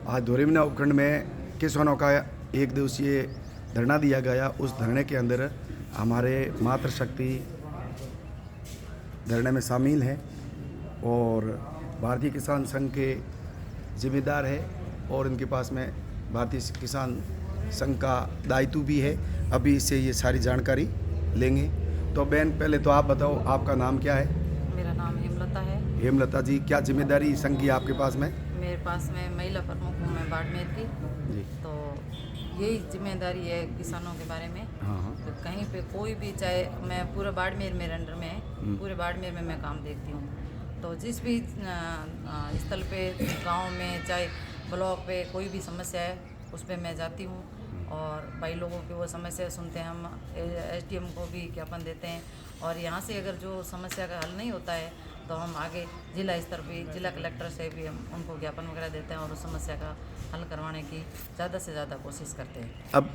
आज धोरेमना उपखंड में किसानों का एक दिवसीय धरना दिया गया। उस धरने के अंदर हमारे मातृशक्ति धरने में शामिल है और भारतीय किसान संघ के जिम्मेदार है और इनके पास में भारतीय किसान संघ का दायित्व भी है। अभी इससे ये सारी जानकारी लेंगे। तो बहन, पहले तो आप बताओ, आपका नाम क्या है? मेरा नाम हेमलता है। हेमलता जी, क्या जिम्मेदारी संघ की आपके पास में? मेरे पास में महिला प्रमुख हूँ मैं बाड़मेर की जी। तो यही जिम्मेदारी है किसानों के बारे में। हाँ। तो कहीं पे कोई भी, चाहे मैं पूरे बाड़मेर मेरे अंडर में है, पूरे बाड़मेर में मैं काम देखती हूँ। तो जिस भी स्थल पे, गांव में, चाहे ब्लॉक पे कोई भी समस्या है उस पर मैं जाती हूँ और भाई लोगों की वो समस्या सुनते हैं। हम SDM को भी ज्ञापन देते हैं और यहाँ से अगर जो समस्या का हल नहीं होता है तो हम आगे जिला स्तर पे, जिला कलेक्टर से भी हम उनको ज्ञापन वगैरह देते हैं और उस समस्या का हल करवाने की ज़्यादा से ज़्यादा कोशिश करते हैं। अब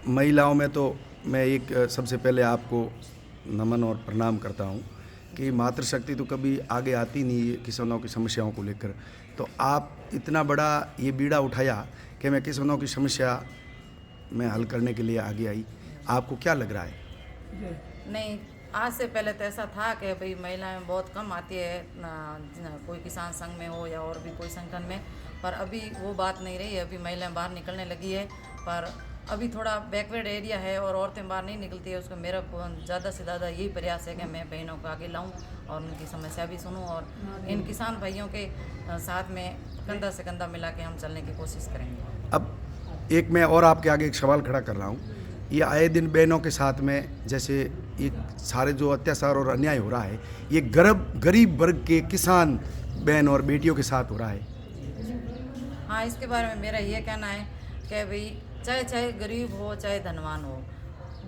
महिलाओं में तो मैं एक सबसे पहले आपको नमन और प्रणाम करता हूँ कि मातृशक्ति तो कभी आगे आती नहीं है किसानों की समस्याओं को लेकर। तो आप इतना बड़ा ये बीड़ा उठाया कि मैं किसानों की समस्या में हल करने के लिए आगे आई, आपको क्या लग रहा है? नहीं, आज से पहले तो ऐसा था कि भाई महिलाएं बहुत कम आती है कोई किसान संघ में हो या और भी कोई संगठन में, पर अभी वो बात नहीं रही है। अभी महिलाएं बाहर निकलने लगी है, पर अभी थोड़ा बैकवर्ड एरिया है और औरतें बाहर नहीं निकलती है। उसका मेरा ज़्यादा से ज़्यादा यही प्रयास है कि मैं बहनों को आगे लाऊं और उनकी समस्या भी सुनूं और इन किसान भाइयों के साथ में कंधा से कंधा मिला के हम चलने की कोशिश करेंगे। अब एक मैं और आपके आगे एक सवाल खड़ा कर रहा हूँ। ये आए दिन बहनों के साथ में जैसे ये सारे जो अत्याचार और अन्याय हो रहा है, ये गरीब वर्ग के किसान बहन और बेटियों के साथ हो रहा है। हाँ, इसके बारे में मेरा ये कहना है कि भाई चाहे गरीब हो चाहे धनवान हो,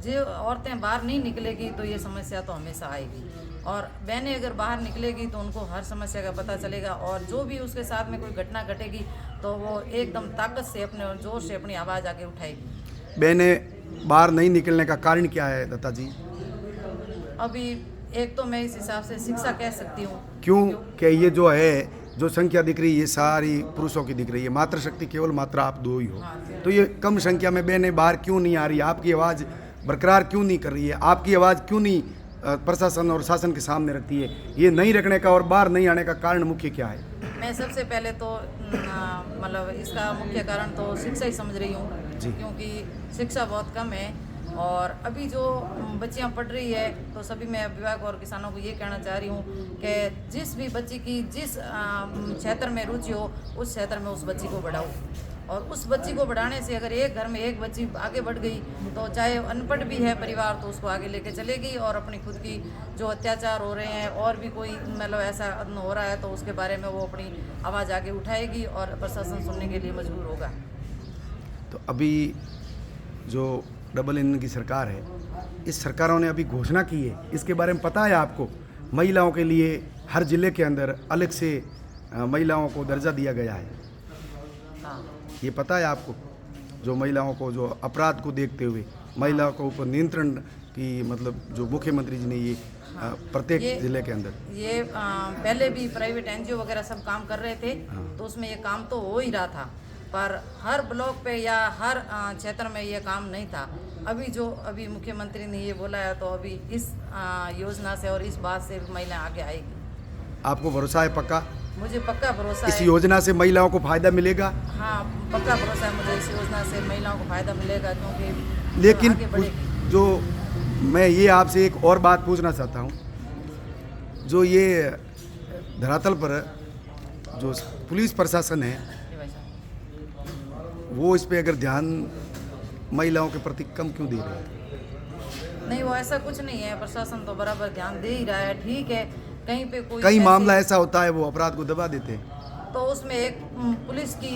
जो औरतें बाहर नहीं निकलेगी तो ये समस्या तो हमेशा आएगी और बहनें अगर बाहर निकलेगी तो उनको हर समस्या का पता चलेगा और जो भी उसके साथ में कोई घटना घटेगी तो वो एकदम ताकत से, अपने जोर से अपनी आवाज़ आगे उठाएगी। बहनें बाहर नहीं निकलने का कारण क्या है दत्ता जी? अभी एक तो मैं इस हिसाब से शिक्षा कह सकती हूँ। क्यों कि ये जो है, जो संख्या दिख रही है, ये सारी पुरुषों की दिख रही है, मातृशक्ति केवल मात्र आप दो ही हो। तो ये कम संख्या में बहनें बाहर क्यों नहीं आ रही? आपकी आवाज़ बरकरार क्यों नहीं कर रही है? आपकी आवाज़ क्यों नहीं प्रशासन और शासन के सामने रखती है? ये नहीं रखने का और बाहर नहीं आने का कारण मुख्य क्या है? मैं सबसे पहले तो मतलब इसका मुख्य कारण तो शिक्षा ही समझ रही हूँ, क्योंकि शिक्षा बहुत कम है और अभी जो बच्चियां पढ़ रही है तो सभी मैं अभिभावक और किसानों को ये कहना चाह रही हूँ कि जिस भी बच्ची की जिस क्षेत्र में रुचि हो उस क्षेत्र में उस बच्ची को बढ़ाओ और उस बच्ची को बढ़ाने से अगर एक घर में एक बच्ची आगे बढ़ गई तो चाहे अनपढ़ भी है परिवार तो उसको आगे लेके चलेगी और अपनी खुद की जो अत्याचार हो रहे हैं और भी कोई मतलब ऐसा हो रहा है तो उसके बारे में वो अपनी आवाज़ आगे उठाएगी और प्रशासन सुनने के लिए मजबूर होगा। तो अभी जो डबल इंजन की सरकार है, इस सरकारों ने अभी घोषणा की है, इसके बारे में पता है आपको? महिलाओं के लिए हर जिले के अंदर अलग से महिलाओं को दर्जा दिया गया है। हाँ, ये पता है आपको? जो महिलाओं को, जो अपराध को देखते हुए महिलाओं को ऊपर नियंत्रण की, मतलब जो मुख्यमंत्री जी ने ये प्रत्येक जिले के अंदर ये पहले भी प्राइवेट NGO वगैरह सब काम कर रहे थे तो उसमें ये काम तो हो ही रहा था, पर हर ब्लॉक पे या हर क्षेत्र में ये काम नहीं था। अभी मुख्यमंत्री ने ये बोला है तो अभी इस योजना से और इस बात से महिलाएं आगे आएगी। आपको भरोसा है? पक्का? मुझे पक्का भरोसा है। इस योजना से महिलाओं को फायदा मिलेगा? हाँ, पक्का भरोसा है मुझे, इस योजना से महिलाओं को फायदा मिलेगा क्योंकि लेकिन आगे बढ़ेगी। जो मैं ये आपसे एक और बात पूछना चाहता हूँ, जो ये धरातल पर जो पुलिस प्रशासन है वो इस पे अगर ध्यान महिलाओं के प्रति कम क्यों दे रहा है? नहीं, वो ऐसा कुछ नहीं है, प्रशासन तो बराबर ध्यान दे ही रहा है। ठीक है, कहीं पे कई मामला ऐसा होता है वो अपराध को दबा देते हैं, तो उसमें एक पुलिस की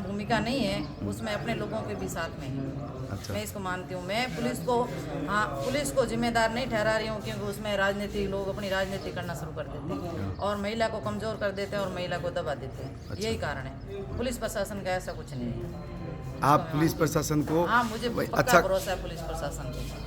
भूमिका नहीं है, उसमें अपने लोगों के भी साथ में है। अच्छा। मैं इसको मानती हूँ। मैं पुलिस को जिम्मेदार नहीं ठहरा रही हूँ क्योंकि उसमें राजनीतिक लोग अपनी राजनीति करना शुरू कर देते हैं और महिला को कमज़ोर कर देते हैं और महिला को दबा देते हैं। अच्छा। यही कारण है, पुलिस प्रशासन का ऐसा कुछ नहीं है। आप पुलिस प्रशासन को? हाँ, मुझे पक्का भरोसा है पुलिस प्रशासन को।